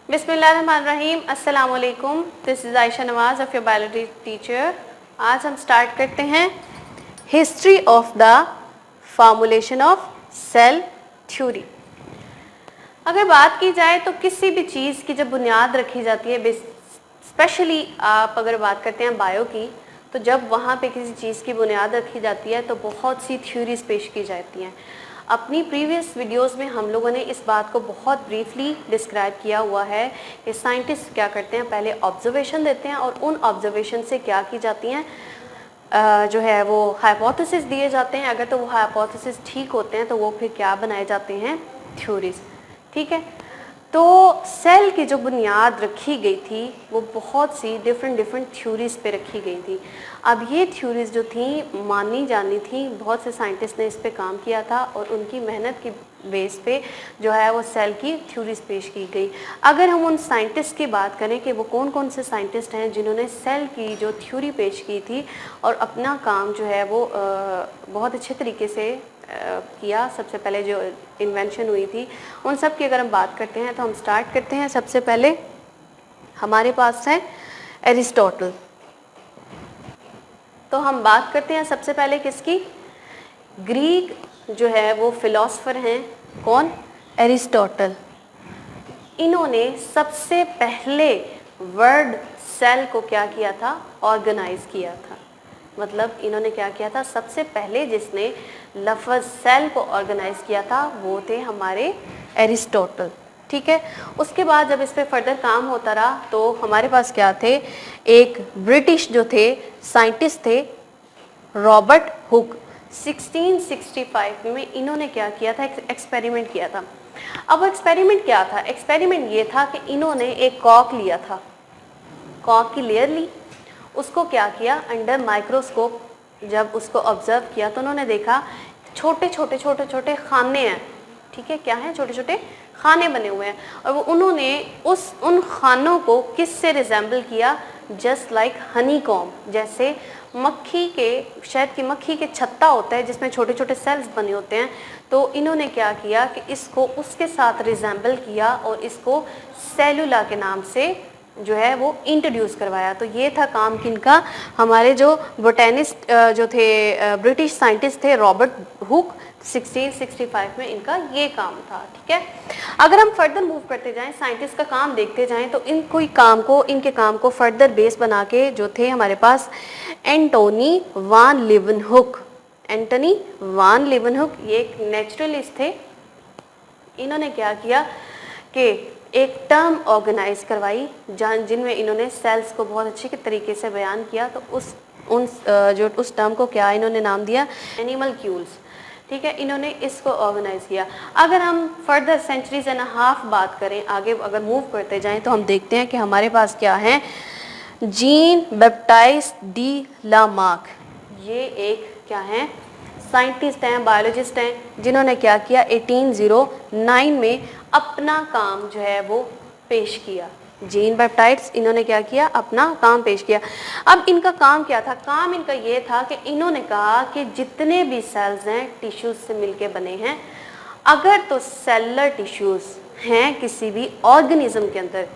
बिस्मिल्लाहिर्रहमानिर्रहीम, अस्सलाम वालेकुम। This is Ayesha Nawaz of your biology teacher. आज हम स्टार्ट करते हैं history of the formulation of cell theory. अगर बात की जाए तो किसी भी चीज़ की जब बुनियाद रखी जाती है, स्पेशली आप अगर बात करते हैं बायो की, तो जब वहाँ पे किसी चीज़ की बुनियाद रखी जाती है तो बहुत सी थ्योरीज पेश की जाती हैं। अपनी प्रीवियस वीडियोस में हम लोगों ने इस बात को बहुत ब्रीफली डिस्क्राइब किया हुआ है कि साइंटिस्ट क्या करते हैं, पहले ऑब्जर्वेशन देते हैं और उन ऑब्जर्वेशन से क्या की जाती हैं, जो है वो हाइपोथेसिस दिए जाते हैं। अगर तो वो हाइपोथेसिस ठीक होते हैं तो वो फिर क्या बनाए जाते हैं, थ्योरीज। ठीक है, तो सेल की जो बुनियाद रखी गई थी वो बहुत सी डिफरेंट थ्योरीज पे रखी गई थी। अब ये थ्योरीज जो थी मानी जानी थी, बहुत से साइंटिस्ट ने इस पे काम किया था और उनकी मेहनत की बेस पे जो है वो सेल की थ्योरीज पेश की गई। अगर हम उन साइंटिस्ट की बात करें कि वो कौन कौन से साइंटिस्ट हैं जिन्होंने सेल की जो थ्योरी पेश की थी और अपना काम जो है वो बहुत अच्छे तरीके से किया, सबसे पहले जो इन्वेंशन हुई थी उन सब की अगर हम बात करते हैं तो हम स्टार्ट करते हैं। सबसे पहले हमारे पास है एरिस्टोटल। तो हम बात करते हैं सबसे पहले किसकी, ग्रीक जो है वो फिलोसफर हैं, कौन, एरिस्टोटल। इन्होंने सबसे पहले वर्ड सेल को क्या किया था, ऑर्गेनाइज किया था। मतलब इन्होंने क्या किया था, सबसे पहले जिसने लफ्ज़ सेल को ऑर्गेनाइज किया था वो थे हमारे एरिस्टोटल। ठीक है, उसके बाद जब इस पे फर्दर काम होता रहा तो हमारे पास क्या थे, एक ब्रिटिश जो थे साइंटिस्ट थे रॉबर्ट हुक। 1665 में इन्होंने क्या किया था, एक्सपेरिमेंट किया था। अब एक्सपेरिमेंट क्या था, एक्सपेरिमेंट ये था कि इन्होंने एक कॉक लिया था, कॉक की लेयर ली, उसको क्या किया, अंडर माइक्रोस्कोप जब उसको ऑब्जर्व किया तो उन्होंने देखा छोटे छोटे खाने हैं। ठीक है, क्या है, छोटे छोटे खाने बने हुए हैं और वो उन्होंने उन खानों को किस से रिजेंबल किया, जस्ट लाइक हनी कॉम, जैसे मक्खी के, शहद की मक्खी के छत्ता होता है जिसमें छोटे छोटे सेल्स बने होते हैं। तो इन्होंने क्या किया कि इसको उसके साथ रिजेंबल किया और इसको सेलुला के नाम से जो है वो इंट्रोड्यूस करवाया। तो ये था काम किनका, हमारे जो बोटेनिस्ट जो थे, ब्रिटिश साइंटिस्ट थे रॉबर्ट हुक। 1665 में इनका ये काम था। ठीक है, अगर हम फर्दर मूव करते जाएं, साइंटिस्ट का काम देखते जाएं तो इनके काम को फर्दर बेस बना के जो थे हमारे पास एंटोनी वान लीवनहुक। एंटोनी वान लीवनहुक ये एक नेचुरलिस्ट थे। इन्होंने क्या किया कि एक टर्म ऑर्गेनाइज करवाई जिनमें इन्होंने सेल्स को बहुत अच्छे तरीके से बयान किया। तो उस टर्म को क्या इन्होंने नाम दिया, एनिमलक्यूल्स। ठीक है, इन्होंने इसको ऑर्गेनाइज किया। अगर हम फर्दर सेंचुरीज एंड हाफ बात करें, आगे अगर मूव करते जाएं तो हम देखते हैं कि हमारे पास क्या है, जीन बैप्टाइस्ट डी लामार्क। ये एक क्या है, साइंटिस्ट हैं, बायोलॉजिस्ट हैं, जिन्होंने क्या किया 1809 में अपना काम जो है वो पेश किया। जीन बैप्टाइस्ट इन्होंने क्या किया, अपना काम पेश किया। अब इनका काम क्या था, काम इनका ये था कि इन्होंने कहा कि जितने भी सेल्स हैं टिश्यूज से मिलके बने हैं। अगर तो सेलुलर टिश्यूज हैं किसी भी ऑर्गेनिज्म के अंदर,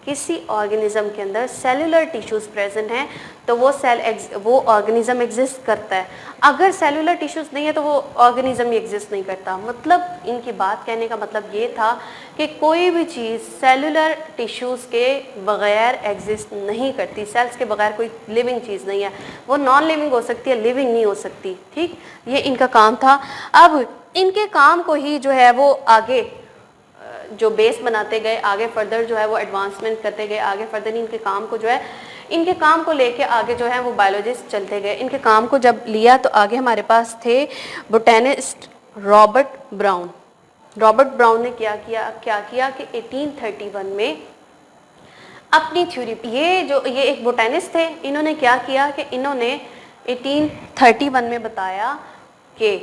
किसी ऑर्गेनिज्म के अंदर सेलुलर टिश्यूज प्रेजेंट हैं तो वो ऑर्गेनिज्म एग्जिस्ट करता है। अगर सेलुलर टिश्यूज नहीं है तो वो ऑर्गेनिज्म ही एग्जिस्ट नहीं करता। मतलब इनकी बात कहने का मतलब ये था कि कोई भी चीज़ सेलुलर टिश्यूज के बगैर एग्जिस्ट नहीं करती। सेल्स के बगैर कोई लिविंग चीज़ नहीं है, वो नॉन लिविंग हो सकती है, लिविंग नहीं हो सकती। ठीक, ये इनका काम था। अब इनके काम को ही जो है वो आगे जो बेस बनाते गए, आगे फर्दर जो है वो एडवांसमेंट करते गए, आगे फर्दर इनके काम को जो है, इनके काम को लेके आगे जो है वो बायोलॉजिस्ट चलते गए। इनके काम को जब लिया तो आगे हमारे पास थे botanist Robert brown. Robert brown ने क्या किया कि 1831 में अपनी थ्योरी, ये एक बोटेनिस्ट थे, इन्होंने क्या किया कि इन्होंने 1831 में बताया कि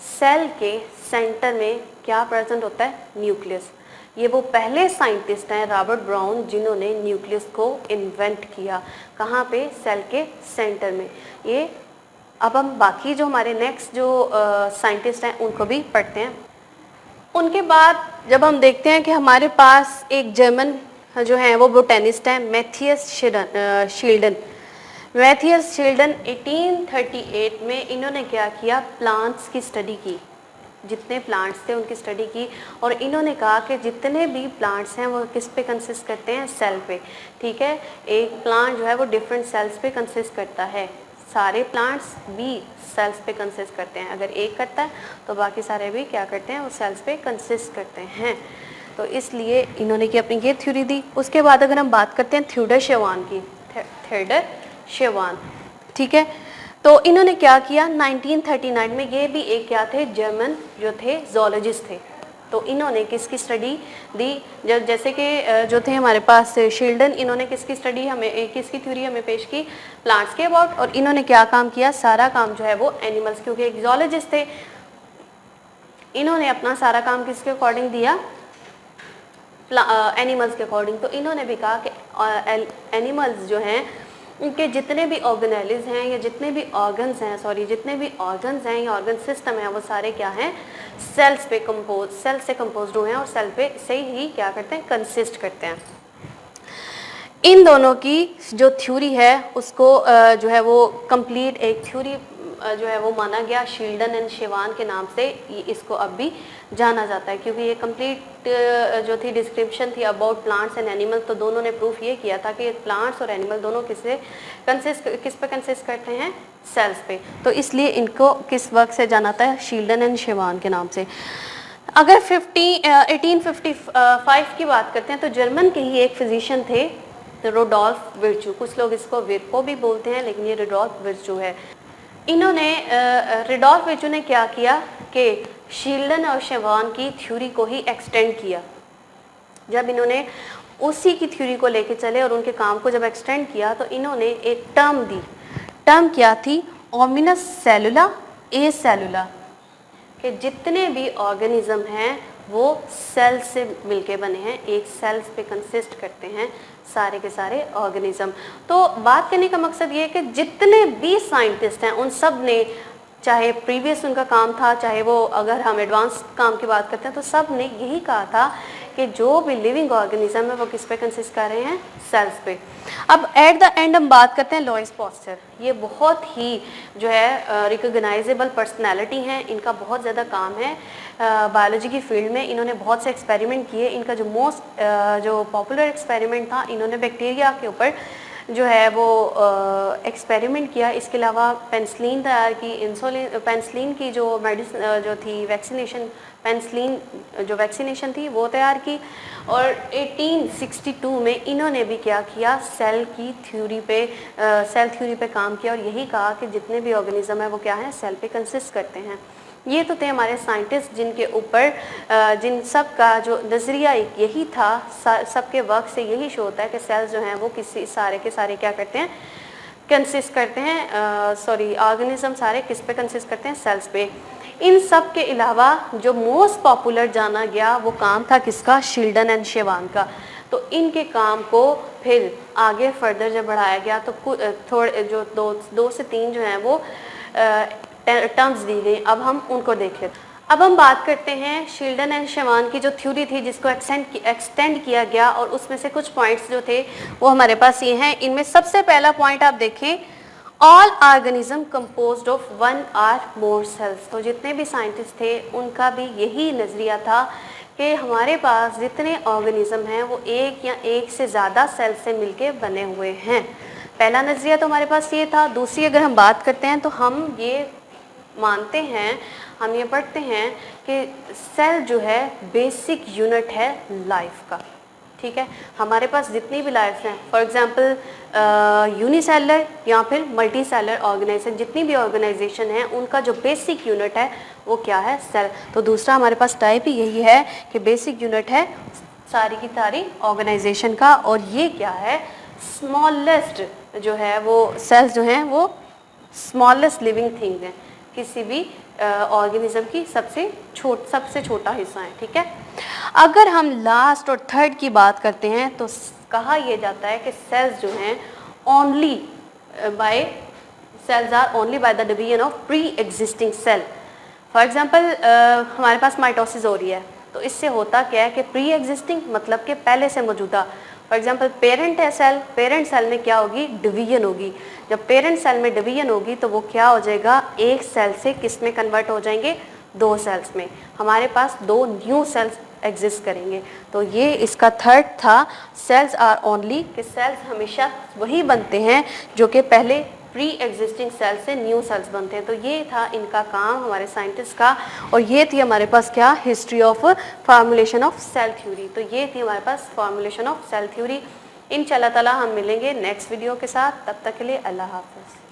सेल के सेंटर में क्या प्रेजेंट होता है, न्यूक्लियस। ये वो पहले साइंटिस्ट हैं रॉबर्ट ब्राउन जिन्होंने न्यूक्लियस को इन्वेंट किया। कहाँ पे, सेल के सेंटर में। ये अब हम बाकी जो हमारे नेक्स्ट जो साइंटिस्ट हैं उनको भी पढ़ते हैं। उनके बाद जब हम देखते हैं कि हमारे पास एक जर्मन जो हैं वो बोटेनिस्ट हैं मैथियस शील्डन। मैथियस शील्डन 1838 में इन्होंने क्या किया, प्लांट्स की स्टडी की, जितने प्लांट्स थे उनकी स्टडी की, और इन्होंने कहा कि जितने भी प्लांट्स हैं वो किस पे कंसिस्ट करते हैं, सेल पे। ठीक है, एक प्लांट जो है वो डिफरेंट सेल्स पे कंसिस्ट करता है, सारे प्लांट्स भी सेल्स पे कंसिस्ट करते हैं, अगर एक करता है तो बाकी सारे भी क्या करते हैं, वो सेल्स पे कंसिस्ट करते हैं। तो इसलिए इन्होंने की अपनी ये थ्योरी दी। उसके बाद अगर हम बात करते हैं थियोडर शेवान की, थियोडर शेवान, ठीक है, तो इन्होंने क्या किया 1939 में, ये भी एक क्या थे, जर्मन जो थे जोलॉजिस्ट थे। तो इन्होंने किसकी स्टडी दी, जब जैसे कि जो थे हमारे पास शील्डन, इन्होंने किसकी स्टडी हमें, किसकी थ्योरी हमें पेश की, प्लांट्स के अबाउट, और इन्होंने क्या काम किया, सारा काम जो है वो एनिमल्स, क्योंकि एक जोलॉजिस्ट थे, इन्होंने अपना सारा काम किसके अकॉर्डिंग दिया, एनिमल्स के अकॉर्डिंग। तो इन्होंने भी कहा कि एनिमल्स जो हैं उनके जितने भी ऑर्गेनेलिज हैं या जितने भी ऑर्गन्स हैं, जितने भी ऑर्गन्स हैं या ऑर्गन सिस्टम है, वो सारे क्या हैं, सेल से कंपोज्ड हुए हैं, और सेल पे से ही क्या करते हैं, कंसिस्ट करते हैं। इन दोनों की जो थ्योरी है उसको जो है वो कंप्लीट एक थ्योरी जो है वो माना गया, शील्डन एंड शेवान के नाम से इसको अब भी जाना जाता है, क्योंकि ये कंप्लीट जो थी डिस्क्रिप्शन थी अबाउट प्लांट्स एंड एनिमल। तो दोनों ने प्रूफ ये किया था कि प्लांट्स और एनिमल दोनों किस पे कंसिस्ट करते हैं, सेल्स पे। तो इसलिए इनको किस वर्क से जाना था, शील्डन एंड शेवान के नाम से। अगर 1855 की बात करते हैं तो जर्मन के ही एक फिजिशियन थे रोडोल्फ विर्चू, कुछ लोग इसको विर्को भी बोलते हैं, लेकिन ये रोडोल्फ विर्चू है। इन्होंने रोडोल्फ विर्चू ने क्या किया कि शील्डन और शेवान की थ्योरी को ही एक्सटेंड किया। जब इन्होंने उसी की थ्योरी को लेके चले और उनके काम को जब एक्सटेंड किया, तो इन्होंने एक टर्म दी। टर्म क्या थी, ओमिनस सेलुला ए सेलुला, कि जितने भी ऑर्गेनिज्म हैं वो सेल से मिलके बने हैं, एक सेल्स पे कंसिस्ट करते हैं सारे के सारे ऑर्गेनिज्म। तो बात करने का मकसद ये है कि जितने भी साइंटिस्ट हैं उन सब ने, चाहे प्रीवियस उनका काम था, चाहे वो अगर हम एडवांस काम की बात करते हैं, तो सब ने यही कहा था कि जो भी लिविंग ऑर्गेनिज्म है वो किस पे कंसिस्ट कर रहे हैं, सेल्स पे। अब एट द एंड हम बात करते हैं लुईस पास्चर। ये बहुत ही जो है रिकॉग्नाइजेबल पर्सनैलिटी हैं, इनका बहुत ज़्यादा काम है बायोलॉजी की फील्ड में। इन्होंने बहुत से एक्सपेरिमेंट किए। इनका जो मोस्ट जो पॉपुलर एक्सपेरिमेंट था, इन्होंने बैक्टीरिया के ऊपर जो है वो एक्सपेरिमेंट किया। इसके अलावा पेनिसिलिन तैयार की, इंसुलिन, पेनिसिलिन की जो मेडिसिन जो थी वैक्सीनेशन, पेनिसिलिन जो वैक्सीनेशन थी वो तैयार की। और 1862 में इन्होंने भी क्या किया, सेल थ्योरी पे काम किया, और यही कहा कि जितने भी ऑर्गेनिज्म है वो क्या है, सेल पे कंसिस्ट करते हैं। ये तो थे हमारे साइंटिस्ट जिनके ऊपर जिन सब का जो नज़रिया यही था, सबके वर्क से यही शो होता है कि सेल्स जो हैं वो किसी सारे के सारे क्या करते हैं, कंसिस्ट करते हैं, ऑर्गेनिज्म सारे किस पे कंसिस्ट करते हैं, सेल्स पे। इन सब के अलावा जो मोस्ट पॉपुलर जाना गया वो काम था किसका, शील्डन एंड शेवान का। तो इनके काम को फिर आगे फर्दर जब बढ़ाया गया तो थोड़े जो दो से तीन जो हैं वो टर्म्स दी गई। अब हम उनको देख लेते हैं। अब हम बात करते हैं शील्डन एंड शेवान की जो थ्योरी थी जिसको एक्सटेंड किया गया, और उसमें से कुछ पॉइंट्स जो थे वो हमारे पास ये हैं। इनमें सबसे पहला पॉइंट आप देखें, all organism composed of one or more cells. तो जितने भी साइंटिस्ट थे उनका भी यही नज़रिया था कि हमारे पास जितने ऑर्गेनिज्म हैं वो एक या एक से ज़्यादा सेल से मिलके बने हुए हैं। पहला नज़रिया तो हमारे पास ये था। दूसरी अगर हम बात करते हैं तो हम ये मानते हैं, हम ये पढ़ते हैं कि सेल जो है बेसिक यूनिट है लाइफ का। ठीक है, हमारे पास जितनी भी लाइफ हैं, फॉर एग्जांपल यूनिसेलर या फिर मल्टी सेलर ऑर्गेनाइजेशन, जितनी भी ऑर्गेनाइजेशन है उनका जो बेसिक यूनिट है वो क्या है, सेल। तो दूसरा हमारे पास टाइप ही यही है कि बेसिक यूनिट है सारी की सारी ऑर्गेनाइजेशन का, और ये क्या है, स्मॉलेस्ट जो है वो सेल्स जो हैं वो स्मॉलेस्ट लिविंग थिंग है, किसी भी ऑर्गेनिज्म की सबसे छोटा हिस्सा है। ठीक है, अगर हम लास्ट और थर्ड की बात करते हैं तो कहा यह जाता है कि सेल्स जो हैं cells are only by the division of pre existing cell. For example हमारे पास माइटोसिस हो रही है, तो इससे होता क्या है कि प्री एग्जिस्टिंग मतलब कि पहले से मौजूदा, फॉर एग्जाम्पल पेरेंट है सेल, पेरेंट सेल में क्या होगी, डिवीजन होगी। जब पेरेंट सेल में डिवीजन होगी तो वो क्या हो जाएगा, एक सेल से किस में कन्वर्ट हो जाएंगे, 2 सेल्स में। हमारे पास 2 न्यू सेल्स एग्जिस्ट करेंगे। तो ये इसका थर्ड था, सेल्स आर ओनली, कि सेल्स हमेशा वही बनते हैं जो कि पहले प्री एग्जिस्टिंग सेल से न्यू सेल्स बनते हैं। तो ये था इनका काम हमारे साइंटिस्ट का, और ये थी हमारे पास क्या, history of formulation of cell theory. तो ये थी हमारे पास फॉर्मुलेशन ऑफ सेल थ्योरी। इंशाल्लाह ताला हम मिलेंगे नेक्स्ट वीडियो के साथ, तब तक के लिए अल्लाह हाफ़िज़।